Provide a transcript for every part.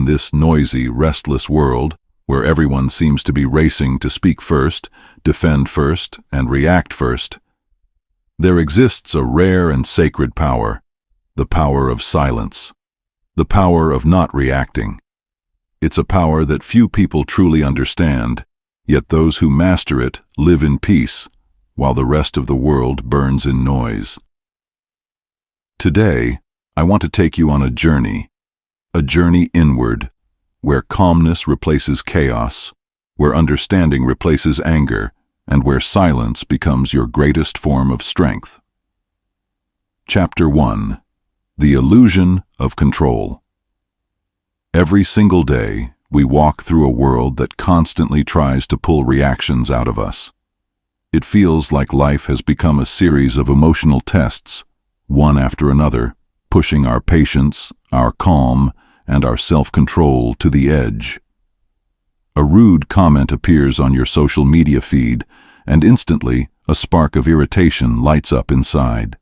In this noisy, restless world, where everyone seems to be racing to speak first, defend first, and react first, there exists a rare and sacred power, the power of silence, the power of not reacting. It's a power that few people truly understand, yet those who master it live in peace, while the rest of the world burns in noise. Today, I want to take you on a journey inward, where calmness replaces chaos, where understanding replaces anger, and where silence becomes your greatest form of strength. Chapter 1. The Illusion of Control. Every single day, we walk through a world that constantly tries to pull reactions out of us. It feels like life has become a series of emotional tests, one after another, pushing our patience, our calm, and our self-control to the edge. A rude comment appears on your social media feed, and instantly a spark of irritation lights up inside.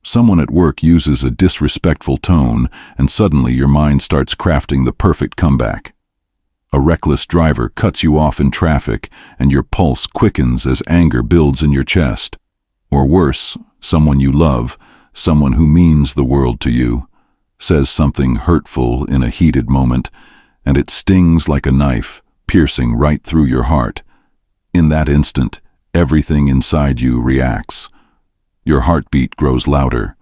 Someone at work uses a disrespectful tone, and suddenly your mind starts crafting the perfect comeback. A reckless driver cuts you off in traffic, and your pulse quickens as anger builds in your chest. Or worse, someone you love, someone who means the world to you, says something hurtful in a heated moment, and it stings like a knife, piercing right through your heart. In that instant, everything inside you reacts. Your heartbeat grows louder.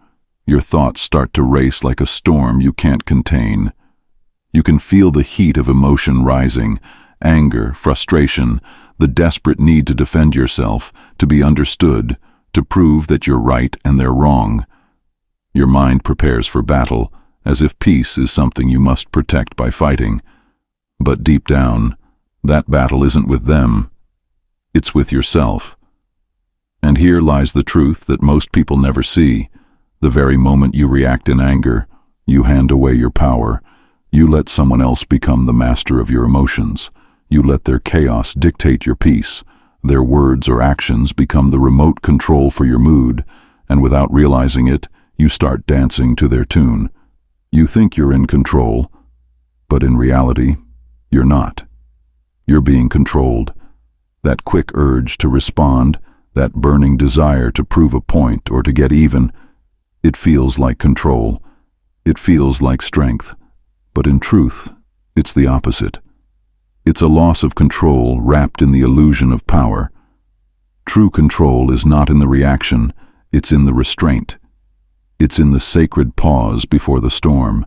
Your thoughts start to race like a storm you can't contain. You can feel the heat of emotion rising, anger, frustration, the desperate need to defend yourself, to be understood, to prove that you're right and they're wrong. Your mind prepares for battle, as if peace is something you must protect by fighting. But deep down, that battle isn't with them. It's with yourself. And here lies the truth that most people never see. The very moment you react in anger, you hand away your power. You let someone else become the master of your emotions. You let their chaos dictate your peace. Their words or actions become the remote control for your mood, and without realizing it, you start dancing to their tune. You think you're in control, but in reality, you're not. You're being controlled. That quick urge to respond, that burning desire to prove a point or to get even, it feels like control. It feels like strength. But in truth, it's the opposite. It's a loss of control wrapped in the illusion of power. True control is not in the reaction, it's in the restraint. It's in the sacred pause before the storm.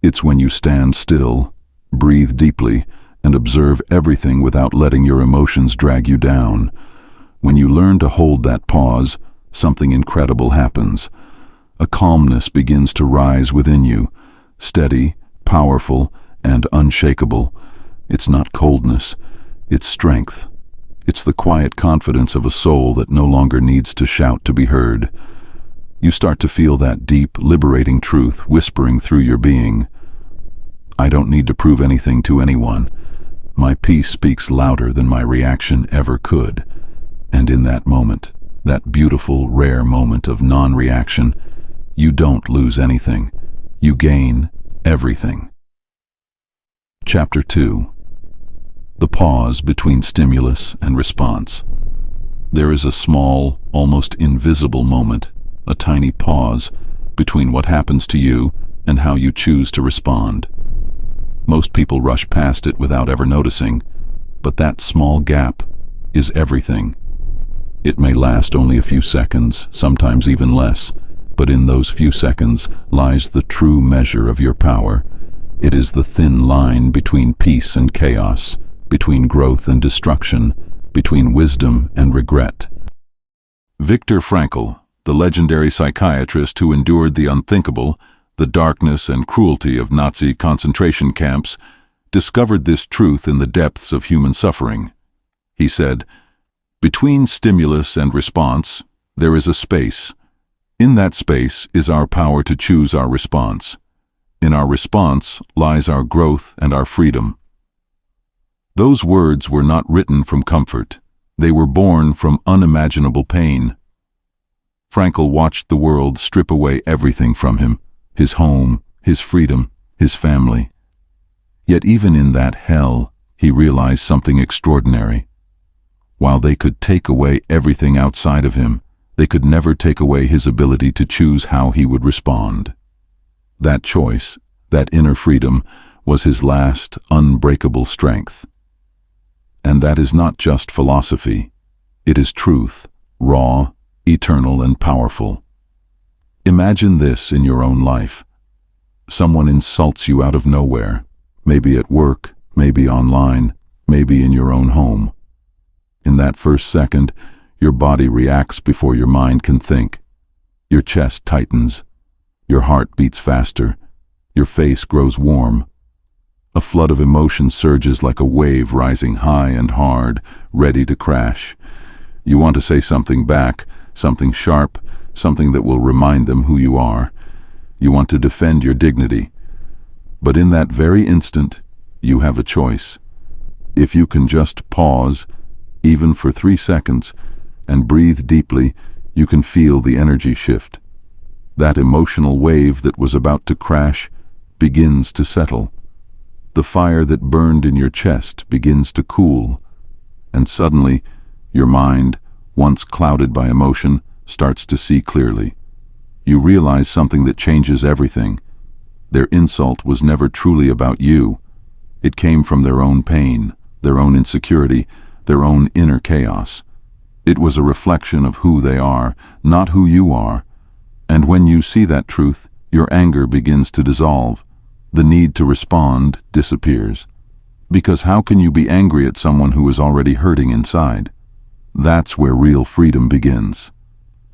It's when you stand still, breathe deeply, and observe everything without letting your emotions drag you down. When you learn to hold that pause, something incredible happens. A calmness begins to rise within you, steady, powerful, and unshakable. It's not coldness, it's strength. It's the quiet confidence of a soul that no longer needs to shout to be heard. You start to feel that deep, liberating truth whispering through your being. I don't need to prove anything to anyone. My peace speaks louder than my reaction ever could. And in that moment, that beautiful, rare moment of non-reaction, you don't lose anything. You gain everything. Chapter 2. The pause between stimulus and response. There is a small, almost invisible moment, a tiny pause, between what happens to you and how you choose to respond. Most people rush past it without ever noticing, but that small gap is everything. It may last only a few seconds, sometimes even less, but in those few seconds lies the true measure of your power. It is the thin line between peace and chaos, between growth and destruction, between wisdom and regret. Viktor Frankl, the legendary psychiatrist who endured the unthinkable, the darkness and cruelty of Nazi concentration camps, discovered this truth in the depths of human suffering. He said, "Between stimulus and response, there is a space. In that space is our power to choose our response. In our response lies our growth and our freedom." Those words were not written from comfort. They were born from unimaginable pain. Frankl watched the world strip away everything from him, his home, his freedom, his family. Yet even in that hell, he realized something extraordinary. While they could take away everything outside of him, they could never take away his ability to choose how he would respond. That choice, that inner freedom, was his last, unbreakable strength. And that is not just philosophy. It is truth, raw, eternal, and powerful. Imagine this in your own life. Someone insults you out of nowhere, maybe at work, maybe online, maybe in your own home. In that first second, your body reacts before your mind can think. Your chest tightens. Your heart beats faster. Your face grows warm. A flood of emotion surges like a wave rising high and hard, ready to crash. You want to say something back, something sharp, something that will remind them who you are. You want to defend your dignity. But in that very instant, you have a choice. If you can just pause, even for 3 seconds, and breathe deeply, you can feel the energy shift. That emotional wave that was about to crash begins to settle. The fire that burned in your chest begins to cool, and suddenly, your mind, once clouded by emotion, starts to see clearly. You realize something that changes everything. Their insult was never truly about you. It came from their own pain, their own insecurity, their own inner chaos. It was a reflection of who they are, not who you are. And when you see that truth, your anger begins to dissolve. The need to respond disappears. Because how can you be angry at someone who is already hurting inside? That's where real freedom begins.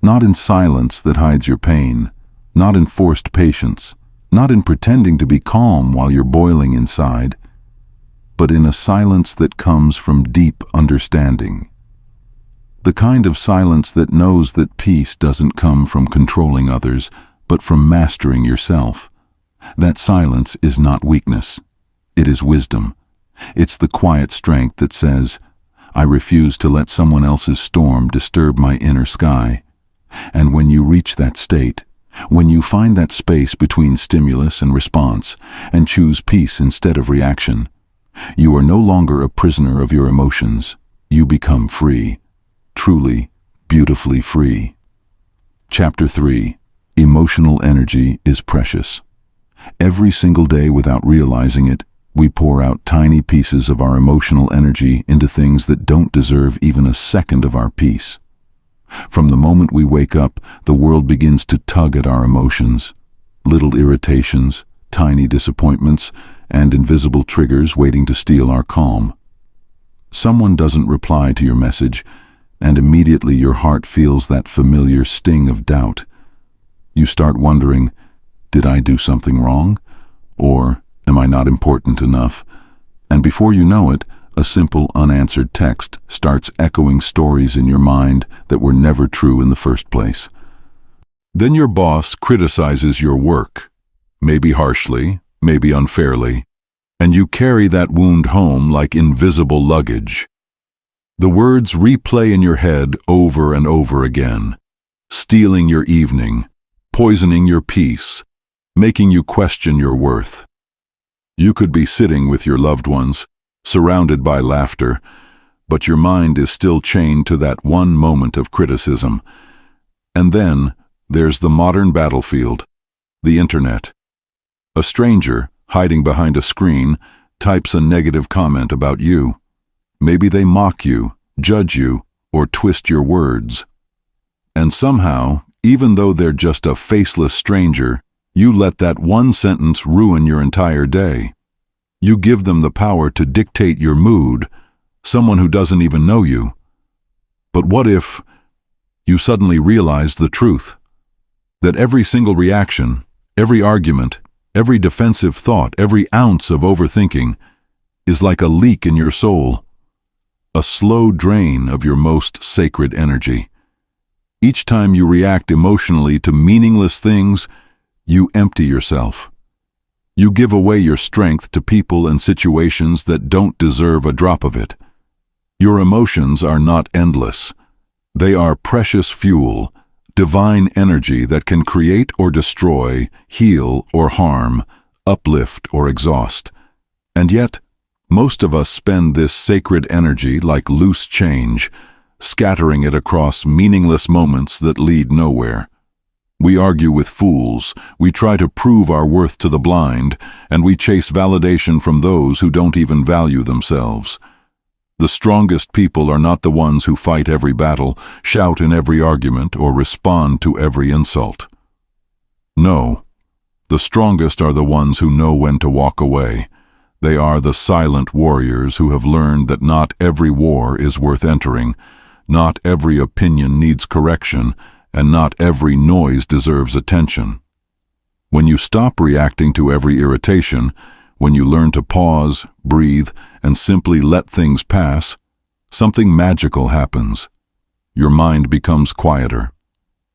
Not in silence that hides your pain, not in forced patience, not in pretending to be calm while you're boiling inside, but in a silence that comes from deep understanding. The kind of silence that knows that peace doesn't come from controlling others, but from mastering yourself. That silence is not weakness. It is wisdom. It's the quiet strength that says, I refuse to let someone else's storm disturb my inner sky. And when you reach that state, when you find that space between stimulus and response, and choose peace instead of reaction, you are no longer a prisoner of your emotions. You become free. Truly, beautifully free. Chapter 3. Emotional energy is precious. Every single day, without realizing it, we pour out tiny pieces of our emotional energy into things that don't deserve even a second of our peace. From the moment we wake up, the world begins to tug at our emotions. Little irritations, tiny disappointments, and invisible triggers waiting to steal our calm. Someone doesn't reply to your message, and immediately your heart feels that familiar sting of doubt. You start wondering, did I do something wrong? Or am I not important enough? And before you know it, a simple unanswered text starts echoing stories in your mind that were never true in the first place. Then your boss criticizes your work, maybe harshly, maybe unfairly, and you carry that wound home like invisible luggage. The words replay in your head over and over again, stealing your evening, poisoning your peace, making you question your worth. You could be sitting with your loved ones, surrounded by laughter, but your mind is still chained to that one moment of criticism. And then there's the modern battlefield, the internet. A stranger, hiding behind a screen, types a negative comment about you. Maybe they mock you, judge you, or twist your words. And somehow, even though they're just a faceless stranger, you let that one sentence ruin your entire day. You give them the power to dictate your mood, someone who doesn't even know you. But what if you suddenly realized the truth? That every single reaction, every argument, every defensive thought, every ounce of overthinking is like a leak in your soul, a slow drain of your most sacred energy. Each time you react emotionally to meaningless things, you empty yourself. You give away your strength to people and situations that don't deserve a drop of it. Your emotions are not endless. They are precious fuel, divine energy that can create or destroy, heal or harm, uplift or exhaust. And yet, most of us spend this sacred energy like loose change, scattering it across meaningless moments that lead nowhere. We argue with fools, we try to prove our worth to the blind, and we chase validation from those who don't even value themselves. The strongest people are not the ones who fight every battle, shout in every argument, or respond to every insult. No, the strongest are the ones who know when to walk away. They are the silent warriors who have learned that not every war is worth entering, not every opinion needs correction, and not every noise deserves attention. When you stop reacting to every irritation, when you learn to pause, breathe, and simply let things pass, something magical happens. Your mind becomes quieter.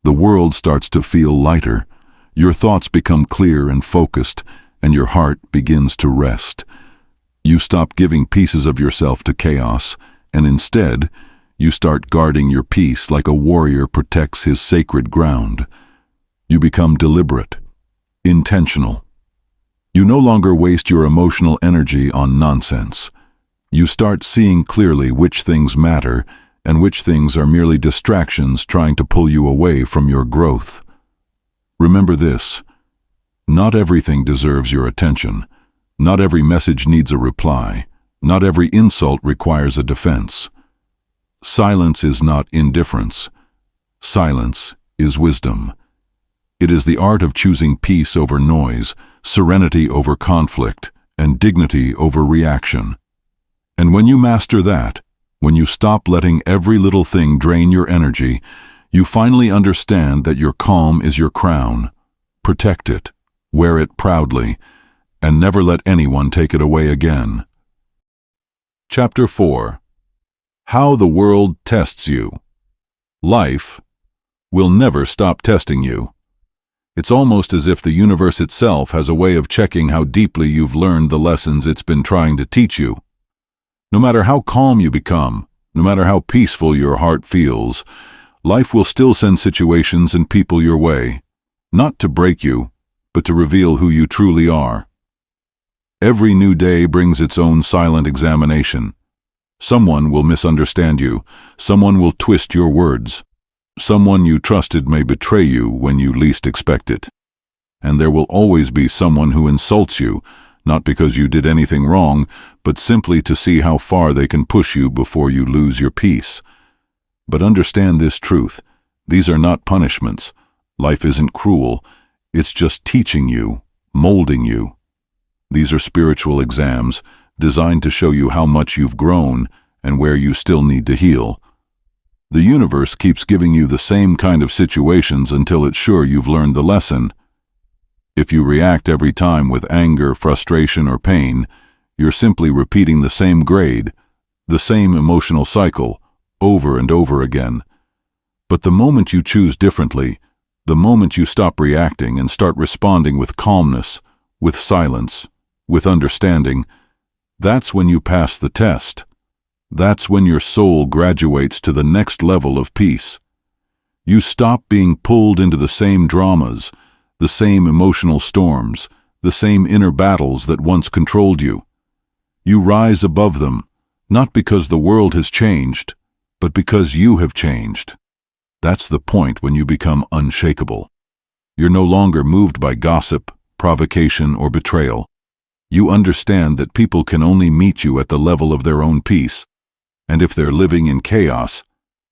The world starts to feel lighter. Your thoughts become clear and focused, and your heart begins to rest. You stop giving pieces of yourself to chaos, and instead, you start guarding your peace like a warrior protects his sacred ground. You become deliberate, intentional. You no longer waste your emotional energy on nonsense. You start seeing clearly which things matter and which things are merely distractions trying to pull you away from your growth. Remember this: not everything deserves your attention. Not every message needs a reply. Not every insult requires a defense. Silence is not indifference. Silence is wisdom. It is the art of choosing peace over noise, serenity over conflict, and dignity over reaction. And when you master that, when you stop letting every little thing drain your energy, you finally understand that your calm is your crown. Protect it, wear it proudly, and never let anyone take it away again. Chapter 4. How the world tests you. Life will never stop testing you. It's almost as if the universe itself has a way of checking how deeply you've learned the lessons it's been trying to teach you. No matter how calm you become, no matter how peaceful your heart feels, life will still send situations and people your way, not to break you, but to reveal who you truly are. Every new day brings its own silent examination. Someone will misunderstand you. Someone will twist your words. Someone you trusted may betray you when you least expect it. And there will always be someone who insults you, not because you did anything wrong, but simply to see how far they can push you before you lose your peace. But understand this truth: these are not punishments. Life isn't cruel. It's just teaching you, molding you. These are spiritual exams, designed to show you how much you've grown and where you still need to heal. The universe keeps giving you the same kind of situations until it's sure you've learned the lesson. If you react every time with anger, frustration, or pain, you're simply repeating the same grade, the same emotional cycle, over and over again. But the moment you choose differently, the moment you stop reacting and start responding with calmness, with silence, with understanding, that's when you pass the test. That's when your soul graduates to the next level of peace. You stop being pulled into the same dramas, the same emotional storms, the same inner battles that once controlled you. You rise above them, not because the world has changed, but because you have changed. That's the point when you become unshakable. You're no longer moved by gossip, provocation, or betrayal. You understand that people can only meet you at the level of their own peace, and if they're living in chaos,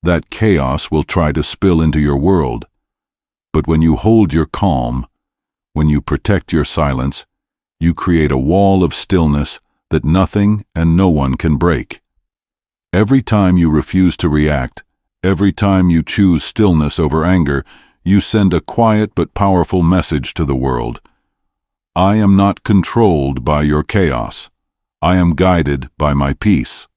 that chaos will try to spill into your world. But when you hold your calm, when you protect your silence, you create a wall of stillness that nothing and no one can break. Every time you refuse to react, every time you choose stillness over anger, you send a quiet but powerful message to the world. I am not controlled by your chaos. I am guided by my peace.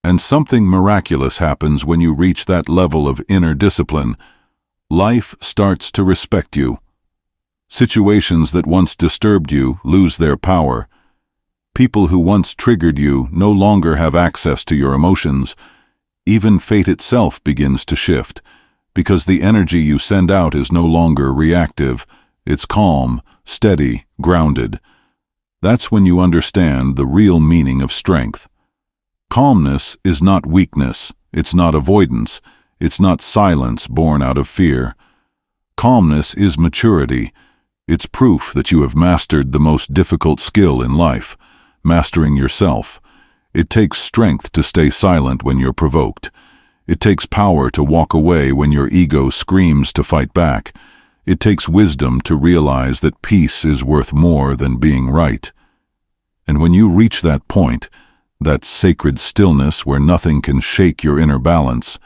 And something miraculous happens when you reach that level of inner discipline. Life starts to respect you. Situations that once disturbed you lose their power. People who once triggered you no longer have access to your emotions. Even fate itself begins to shift, because the energy you send out is no longer reactive. It's calm, steady, grounded. That's when you understand the real meaning of strength. Calmness is not weakness, it's not avoidance, it's not silence born out of fear. Calmness is maturity. It's proof that you have mastered the most difficult skill in life, mastering yourself. It takes strength to stay silent when you're provoked. It takes power to walk away when your ego screams to fight back. It takes wisdom to realize that peace is worth more than being right. And when you reach that point, that sacred stillness where nothing can shake your inner balance,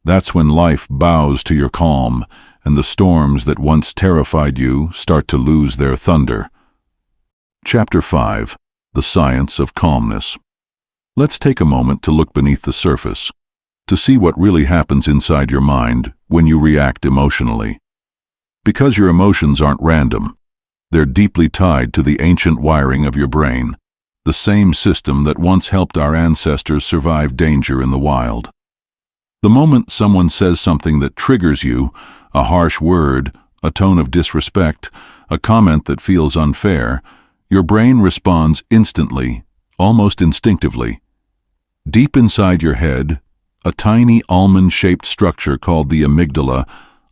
that's when life bows to your calm, and the storms that once terrified you start to lose their thunder. Chapter 5. The Science of Calmness. Let's take a moment to look beneath the surface, to see what really happens inside your mind when you react emotionally. Because your emotions aren't random, they're deeply tied to the ancient wiring of your brain, the same system that once helped our ancestors survive danger in the wild. The moment someone says something that triggers you, a harsh word, a tone of disrespect, a comment that feels unfair, your brain responds instantly, almost instinctively. Deep inside your head, a tiny almond-shaped structure called the amygdala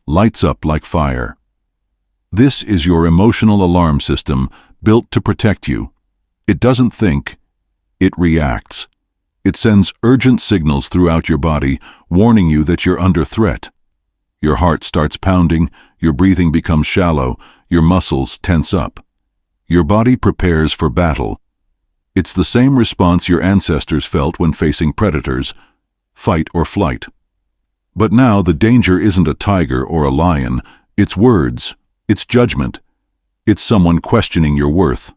lights up like fire. This is your emotional alarm system built to protect you. It doesn't think, it reacts. It sends urgent signals throughout your body, warning you that you're under threat. Your heart starts pounding, your breathing becomes shallow, your muscles tense up. Your body prepares for battle. It's the same response your ancestors felt when facing predators, fight or flight. But now the danger isn't a tiger or a lion, it's words, it's judgment, it's someone questioning your worth.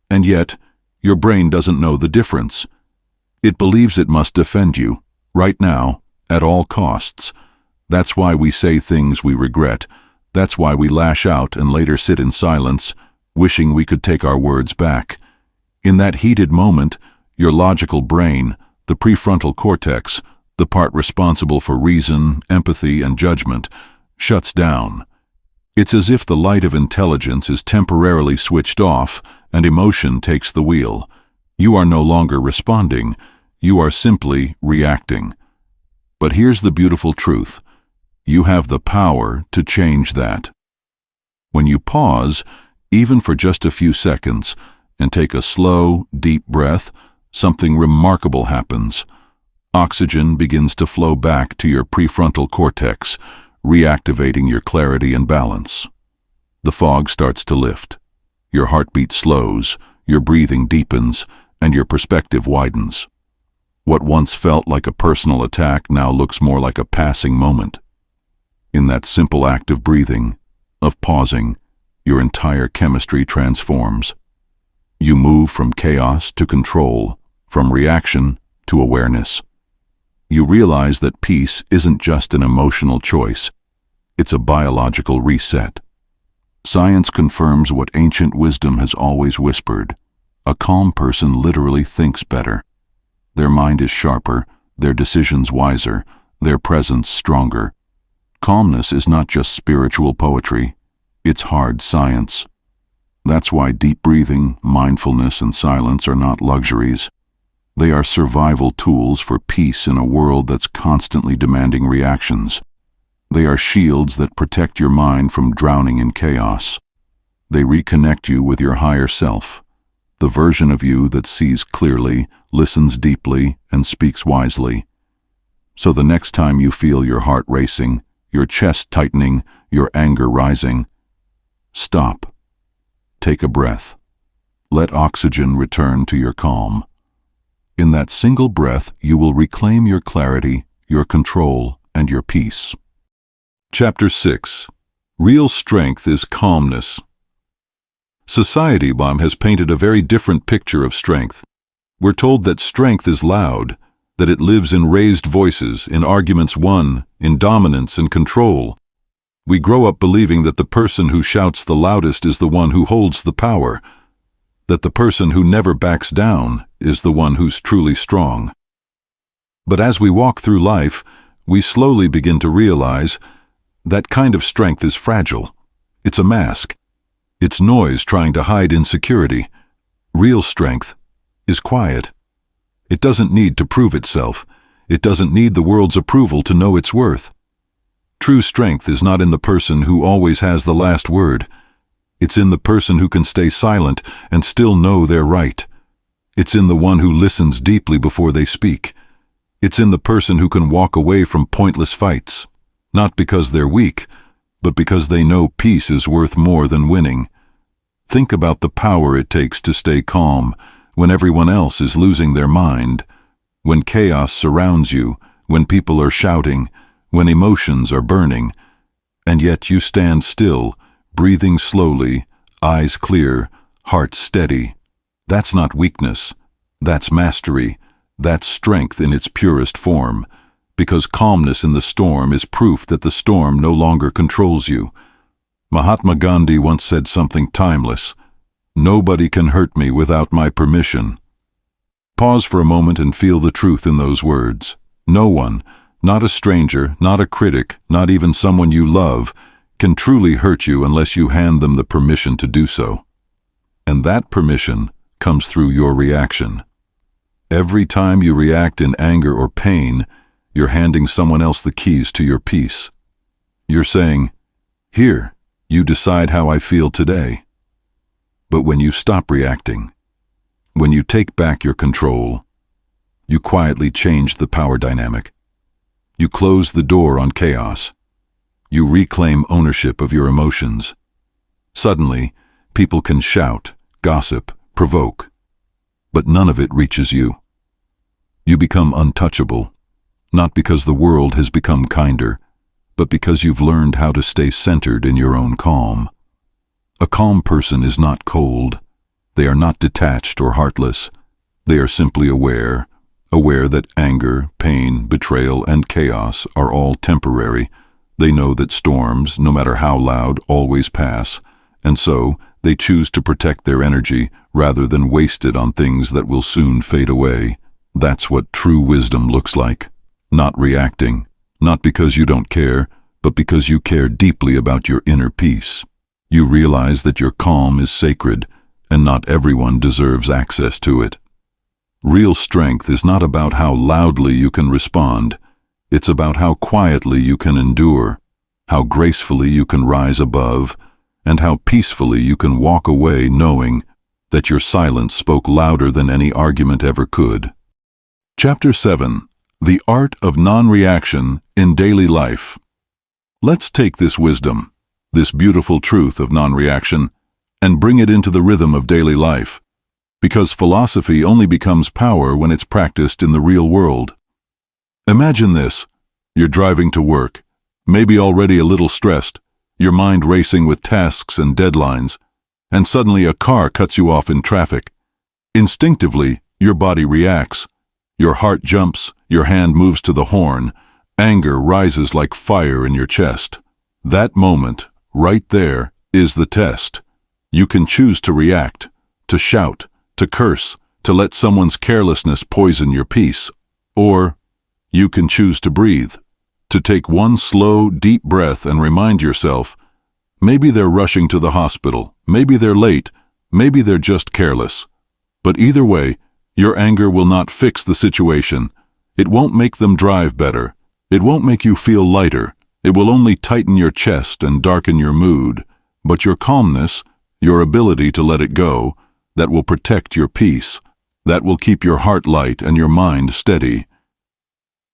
And yet, your brain doesn't know the difference. It believes it must defend you, right now, at all costs. That's why we say things we regret. That's why we lash out and later sit in silence, wishing we could take our words back. In that heated moment, your logical brain, the prefrontal cortex, the part responsible for reason, empathy, and judgment, shuts down. It's as if the light of intelligence is temporarily switched off and emotion takes the wheel. You are no longer responding, you are simply reacting. But here's the beautiful truth. You have the power to change that. When you pause, even for just a few seconds, and take a slow, deep breath, something remarkable happens. Oxygen begins to flow back to your prefrontal cortex, reactivating your clarity and balance. The fog starts to lift. Your heartbeat slows, your breathing deepens, and your perspective widens. What once felt like a personal attack now looks more like a passing moment. In that simple act of breathing, of pausing, your entire chemistry transforms. You move from chaos to control, from reaction to awareness. You realize that peace isn't just an emotional choice, it's a biological reset. Science confirms what ancient wisdom has always whispered. A calm person literally thinks better. Their mind is sharper, their decisions wiser, their presence stronger. Calmness is not just spiritual poetry, it's hard science. That's why deep breathing, mindfulness, and silence are not luxuries. They are survival tools for peace in a world that's constantly demanding reactions. They are shields that protect your mind from drowning in chaos. They reconnect you with your higher self, the version of you that sees clearly, listens deeply, and speaks wisely. So the next time you feel your heart racing, your chest tightening, your anger rising, stop. Take a breath. Let oxygen return to your calm. In that single breath, you will reclaim your clarity, your control, and your peace. Chapter 6. Real strength is calmness. Society has painted a very different picture of strength. We're told that strength is loud, that it lives in raised voices, in arguments won, in dominance and control. We grow up believing that the person who shouts the loudest is the one who holds the power, that the person who never backs down is the one who's truly strong. But as we walk through life, we slowly begin to realize that kind of strength is fragile. It's a mask. It's noise trying to hide insecurity. Real strength is quiet. It doesn't need to prove itself. It doesn't need the world's approval to know its worth. True strength is not in the person who always has the last word. It's in the person who can stay silent and still know they're right. It's in the one who listens deeply before they speak. It's in the person who can walk away from pointless fights, not because they're weak, but because they know peace is worth more than winning. Think about the power it takes to stay calm when everyone else is losing their mind, when chaos surrounds you, when people are shouting, when emotions are burning, and yet you stand still, breathing slowly, eyes clear, heart steady. That's not weakness. That's mastery. That's strength in its purest form, because calmness in the storm is proof that the storm no longer controls you. Mahatma Gandhi once said something timeless: "Nobody can hurt me without my permission." Pause for a moment and feel the truth in those words. No one, not a stranger, not a critic, not even someone you love, can truly hurt you unless you hand them the permission to do so. And that permission comes through your reaction. Every time you react in anger or pain, you're handing someone else the keys to your peace. You're saying, "Here, you decide how I feel today." But when you stop reacting, when you take back your control, you quietly change the power dynamic. You close the door on chaos. You reclaim ownership of your emotions. Suddenly, people can shout, gossip, provoke, but none of it reaches you. You become untouchable, not because the world has become kinder, but because you've learned how to stay centered in your own calm. A calm person is not cold. They are not detached or heartless. They are simply aware that anger, pain, betrayal, and chaos are all temporary. They know that storms, no matter how loud, always pass, and so they choose to protect their energy rather than waste it on things that will soon fade away. That's what true wisdom looks like. Not reacting, not because you don't care, but because you care deeply about your inner peace. You realize that your calm is sacred, and not everyone deserves access to it. Real strength is not about how loudly you can respond. It's about how quietly you can endure, how gracefully you can rise above, and how peacefully you can walk away knowing that your silence spoke louder than any argument ever could. Chapter 7. The Art of Non-Reaction in Daily Life. Let's take this wisdom, this beautiful truth of non-reaction, and bring it into the rhythm of daily life, because philosophy only becomes power when it's practiced in the real world. Imagine this: you're driving to work, maybe already a little stressed, your mind racing with tasks and deadlines, and suddenly a car cuts you off in traffic. Instinctively, your body reacts. Your heart jumps, your hand moves to the horn, anger rises like fire in your chest. That moment, right there, is the test. You can choose to react, to shout, to curse, to let someone's carelessness poison your peace. Or you can choose to breathe, to take one slow, deep breath and remind yourself, maybe they're rushing to the hospital, maybe they're late, maybe they're just careless. But either way, your anger will not fix the situation. It won't make them drive better. It won't make you feel lighter. It will only tighten your chest and darken your mood. But your calmness, your ability to let it go, that will protect your peace, that will keep your heart light and your mind steady.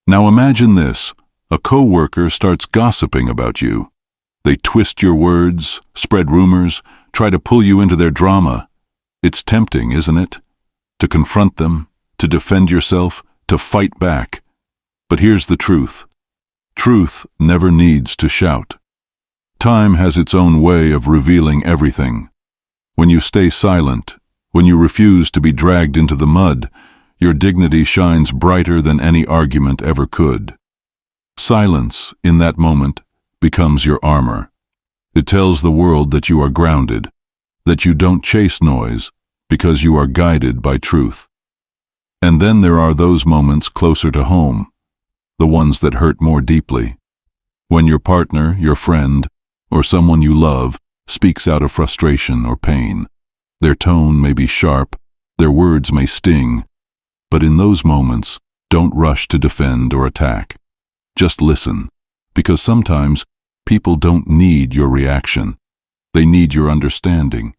Now imagine this: a co-worker starts gossiping about you. They twist your words, spread rumors, try to pull you into their drama. It's tempting, isn't it? To confront them, to defend yourself, to fight back. But here's the truth. Truth never needs to shout. Time has its own way of revealing everything. When you stay silent, when you refuse to be dragged into the mud, your dignity shines brighter than any argument ever could. Silence, in that moment, becomes your armor. It tells the world that you are grounded, that you don't chase noise, because you are guided by truth. And then there are those moments closer to home, the ones that hurt more deeply. When your partner, your friend, or someone you love speaks out of frustration or pain. Their tone may be sharp, Their words may sting, but in those moments, don't rush to defend or attack. Just listen, because sometimes people don't need your reaction. They need your understanding.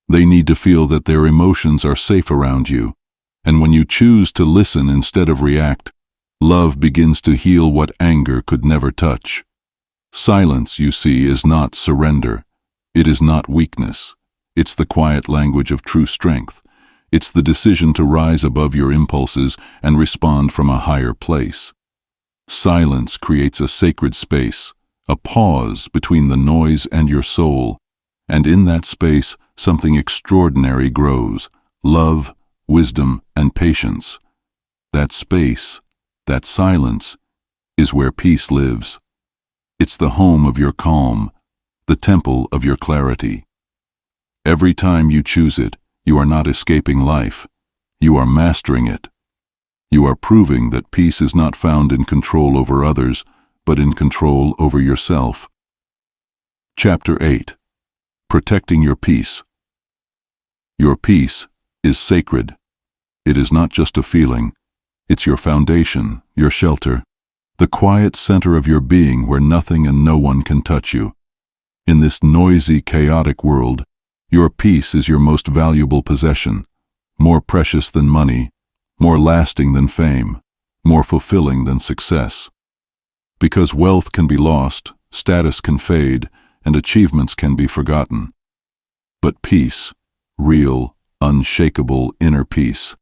They need to feel that their emotions are safe around you. And when you choose to listen instead of react, love begins to heal what anger could never touch. Silence, you see, is not surrender. It is not weakness. It's the quiet language of true strength. It's the decision to rise above your impulses and respond from a higher place. Silence creates a sacred space, a pause between the noise and your soul, and in that space something extraordinary grows: love, wisdom, and patience. That space, that silence, is where peace lives. It's the home of your calm, the temple of your clarity. Every time you choose it, you are not escaping life. You are mastering it. You are proving that peace is not found in control over others, but in control over yourself. Chapter 8. Protecting your peace. Your peace is sacred. It is not just a feeling. It's your foundation, your shelter, the quiet center of your being where nothing and no one can touch you. In this noisy, chaotic world, your peace is your most valuable possession, more precious than money, more lasting than fame, more fulfilling than success. Because wealth can be lost, status can fade, and achievements can be forgotten. But peace, real, unshakable inner peace,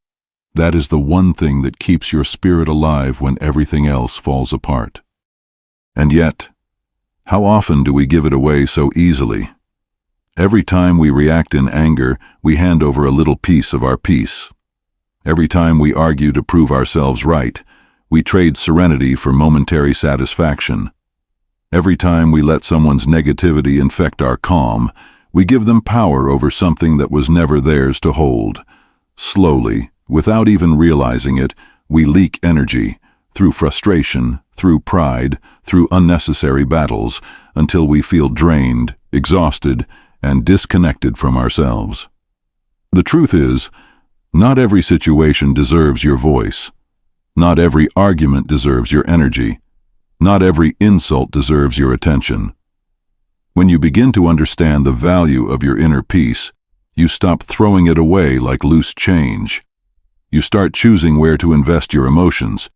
that is the one thing that keeps your spirit alive when everything else falls apart. And yet, how often do we give it away so easily? Every time we react in anger, we hand over a little piece of our peace. Every time we argue to prove ourselves right, we trade serenity for momentary satisfaction. Every time we let someone's negativity infect our calm, we give them power over something that was never theirs to hold. Slowly, without even realizing it, we leak energy, through frustration, through pride, through unnecessary battles, until we feel drained, exhausted, and disconnected from ourselves. The truth is, not every situation deserves your voice. Not every argument deserves your energy. Not every insult deserves your attention. When you begin to understand the value of your inner peace, you stop throwing it away like loose change. You start choosing where to invest your emotions.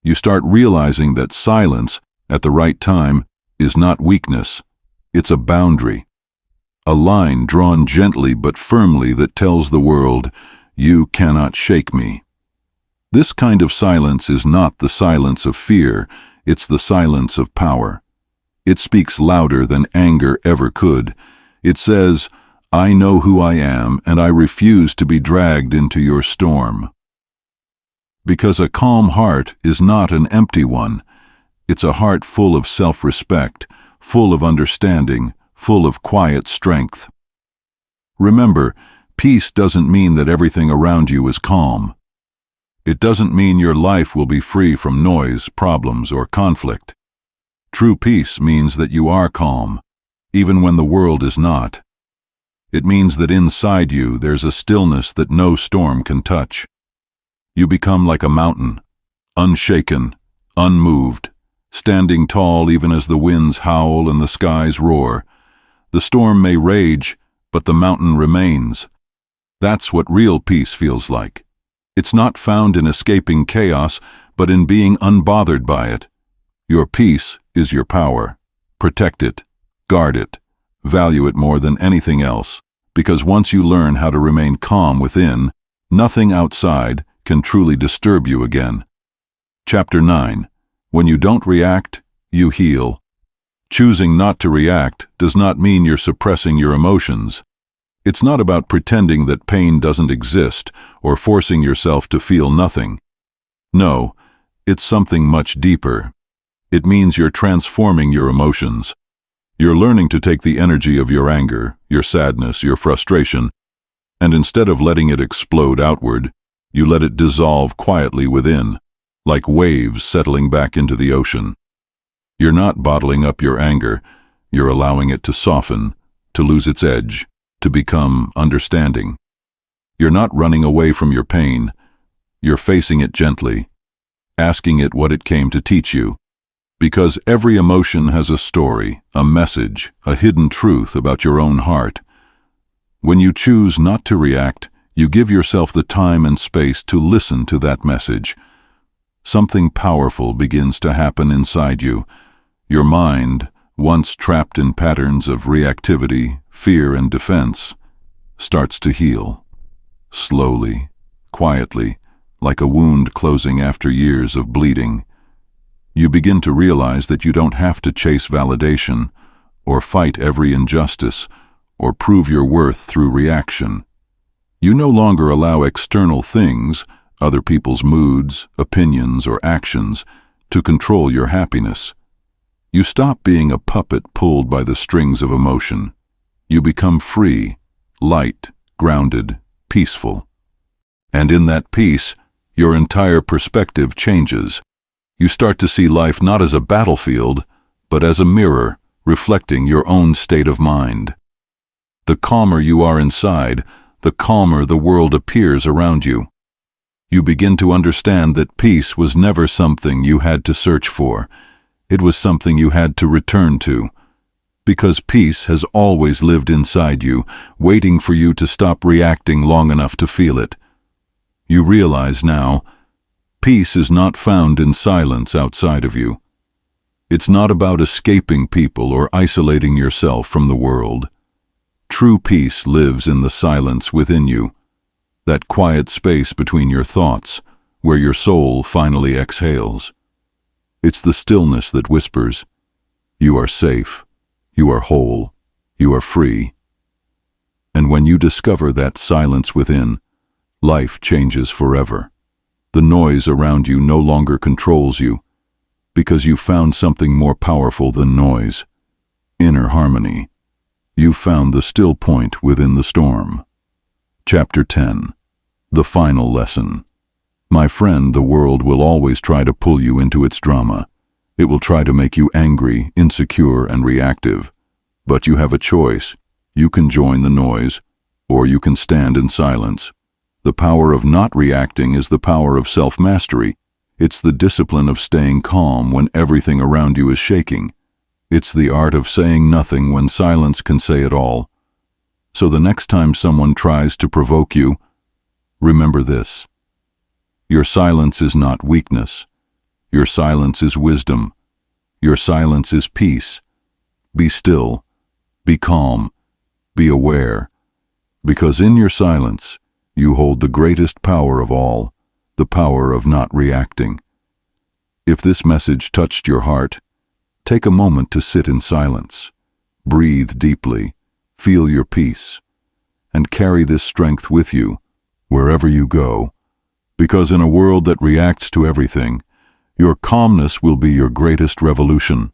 You start realizing that silence, at the right time, is not weakness. It's a boundary. A line drawn gently but firmly that tells the world, "You cannot shake me." This kind of silence is not the silence of fear, it's the silence of power. It speaks louder than anger ever could. It says, "I know who I am, and I refuse to be dragged into your storm." Because a calm heart is not an empty one. It's a heart full of self-respect, full of understanding, full of quiet strength. Remember, peace doesn't mean that everything around you is calm. It doesn't mean your life will be free from noise, problems, or conflict. True peace means that you are calm, even when the world is not. It means that inside you there's a stillness that no storm can touch. You become like a mountain, unshaken, unmoved, standing tall even as the winds howl and the skies roar. The storm may rage, but the mountain remains. That's what real peace feels like. It's not found in escaping chaos, but in being unbothered by it. Your peace is your power. Protect it, guard it, value it more than anything else, because once you learn how to remain calm within, nothing outside can truly disturb you again. Chapter 9. When you don't react, you heal. Choosing not to react does not mean you're suppressing your emotions. It's not about pretending that pain doesn't exist or forcing yourself to feel nothing. No, it's something much deeper. It means you're transforming your emotions. You're learning to take the energy of your anger, your sadness, your frustration, and instead of letting it explode outward, you let it dissolve quietly within, like waves settling back into the ocean. You're not bottling up your anger, you're allowing it to soften, to lose its edge, to become understanding. You're not running away from your pain. You're facing it gently, asking it what it came to teach you. Because every emotion has a story, a message, a hidden truth about your own heart. When you choose not to react, you give yourself the time and space to listen to that message. Something powerful begins to happen inside you. Your mind, once trapped in patterns of reactivity, fear, and defense, starts to heal. Slowly, quietly, like a wound closing after years of bleeding. You begin to realize that you don't have to chase validation, or fight every injustice, or prove your worth through reaction. You no longer allow external things, other people's moods, opinions, or actions, to control your happiness. You stop being a puppet pulled by the strings of emotion. You become free, light, grounded, peaceful. And in that peace, your entire perspective changes. You start to see life not as a battlefield, but as a mirror reflecting your own state of mind. The calmer you are inside, the calmer the world appears around you. You begin to understand that peace was never something you had to search for. It was something you had to return to. Because peace has always lived inside you, waiting for you to stop reacting long enough to feel it. You realize now, peace is not found in silence outside of you. It's not about escaping people or isolating yourself from the world. True peace lives in the silence within you, that quiet space between your thoughts, where your soul finally exhales. It's the stillness that whispers, "You are safe, you are whole, you are free." And when you discover that silence within, life changes forever. The noise around you no longer controls you, because you've found something more powerful than noise, inner harmony. You've found the still point within the storm. Chapter 10. The final lesson. My friend, the world will always try to pull you into its drama. It will try to make you angry, insecure, and reactive. But you have a choice. You can join the noise, or you can stand in silence. The power of not reacting is the power of self-mastery. It's the discipline of staying calm when everything around you is shaking. It's the art of saying nothing when silence can say it all. So the next time someone tries to provoke you, remember this. Your silence is not weakness. Your silence is wisdom. Your silence is peace. Be still. Be calm. Be aware. Because in your silence, you hold the greatest power of all, the power of not reacting. If this message touched your heart, take a moment to sit in silence. Breathe deeply, feel your peace, and carry this strength with you wherever you go. Because in a world that reacts to everything, your calmness will be your greatest revolution.